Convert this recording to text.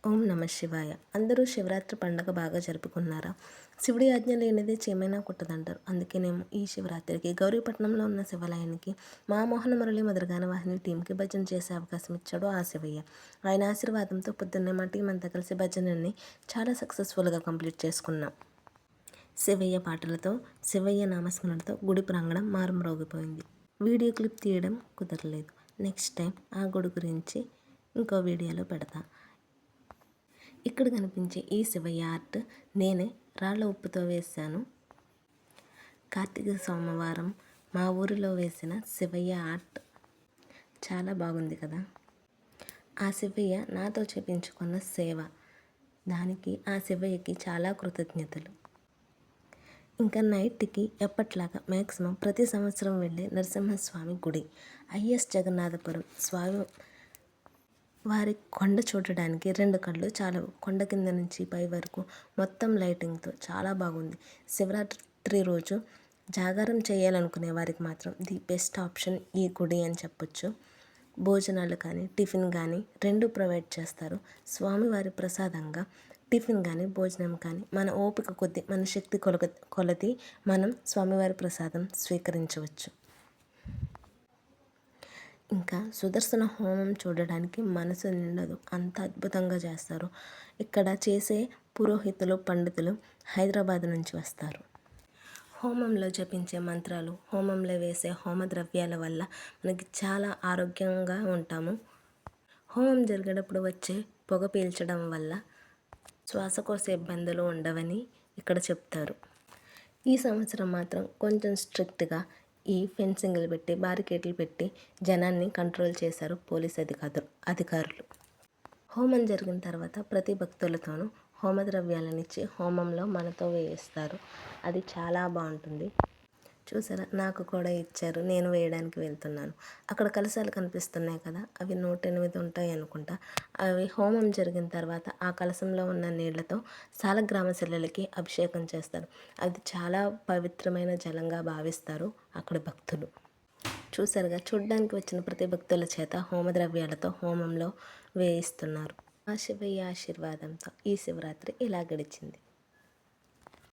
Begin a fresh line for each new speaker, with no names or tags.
ఓం నమ శివాయ. అందరూ శివరాత్రి పండగ బాగా జరుపుకున్నారా? శివుడి ఆజ్ఞ లేనిదే చీమైనా కుట్టదంటారు. అందుకేనేమో ఈ శివరాత్రికి గౌరీపట్నంలో ఉన్న శివాలయానికి మా మోహన మురళి మధురగాన వాహిని టీంకి భజన చేసే అవకాశం ఇచ్చాడు ఆ శివయ్య. ఆయన ఆశీర్వాదంతో పొద్దున్నే మా టీం అంతా కలిసి భజనని చాలా సక్సెస్ఫుల్గా కంప్లీట్ చేసుకున్నాం. శివయ్య పాటలతో, శివయ్య నామస్మరణతో గుడి ప్రాంగణం మారుమ్రోగిపోయింది. వీడియో క్లిప్ తీయడం కుదరలేదు. నెక్స్ట్ టైం ఆ గుడి గురించి ఇంకో వీడియోలో పెడతా. ఇక్కడ కనిపించే ఈ శివయ్య ఆర్ట్ నేనే రాళ్ళ ఉప్పుతో వేశాను. కార్తీక సోమవారం మా ఊరిలో వేసిన శివయ్య ఆర్ట్ చాలా బాగుంది కదా. ఆ శివయ్య నాతో చేపించుకున్న సేవ, దానికి ఆ శివయ్యకి చాలా కృతజ్ఞతలు. ఇంకా నైట్కి ఎప్పట్లాగా మ్యాక్సిమం ప్రతి సంవత్సరం వెళ్ళే నరసింహస్వామి గుడి ఐఎస్ జగన్నాథపురం స్వామి వారి కొండ చూడడానికి 2 కళ్ళు చాలవు. కొండ కింద నుంచి పై వరకు మొత్తం లైటింగ్తో చాలా బాగుంది. శివరాత్రి రోజు జాగారం చేయాలనుకునే వారికి మాత్రం ది బెస్ట్ ఆప్షన్ ఈ గుడి అని చెప్పొచ్చు. భోజనాలు కానీ టిఫిన్ కానీ 2 ప్రొవైడ్ చేస్తారు. స్వామివారి ప్రసాదంగా టిఫిన్ కానీ భోజనం కానీ మన ఓపిక కొద్దీ మన శక్తి కొలది మనం స్వామివారి ప్రసాదం స్వీకరించవచ్చు. ఇంకా సుదర్శన హోమం చూడడానికి మనసు నిండదు, అంత అద్భుతంగా చేస్తారు. ఇక్కడ చేసే పురోహితులు పండితులు హైదరాబాద్ నుంచి వస్తారు. హోమంలో జపించే మంత్రాలు, హోమంలో వేసే హోమ ద్రవ్యాల వల్ల మనకి చాలా ఆరోగ్యంగా ఉంటాము. హోమం జరిగేటప్పుడు వచ్చే పొగ పీల్చడం వల్ల శ్వాసకోశ ఇబ్బందులు ఉండవని ఇక్కడ చెప్తారు. ఈ సంవత్సరం మాత్రం కొంచెం స్ట్రిక్ట్గా ఈ ఫెన్సింగ్లు పెట్టి బారికేడ్లు పెట్టి జనాన్ని కంట్రోల్ చేశారు పోలీస్ అధికారులు. హోమం జరిగిన తర్వాత ప్రతి భక్తులతోనూ హోమద్రవ్యాలనిచ్చి హోమంలో మనతో వేయిస్తారు. అది చాలా బాగుంటుంది. చూసారా, నాకు కూడా ఇచ్చారు, నేను వేయడానికి వెళ్తున్నాను. అక్కడ కలశాలు కనిపిస్తున్నాయి కదా, అవి 108 ఉంటాయి అనుకుంటా. అవి హోమం జరిగిన తర్వాత ఆ కలశంలో ఉన్న నీళ్లతో సాలగ్రామ శిలలకి అభిషేకం చేస్తారు. అది చాలా పవిత్రమైన జలంగా భావిస్తారు అక్కడ భక్తులు. చూసారుగా, చూడ్డానికి వచ్చిన ప్రతి భక్తుల చేత హోమద్రవ్యాలతో హోమంలో వేయిస్తున్నారు. ఆ శివయ్య ఆశీర్వాదంతో ఈ శివరాత్రి ఇలా గడిచింది.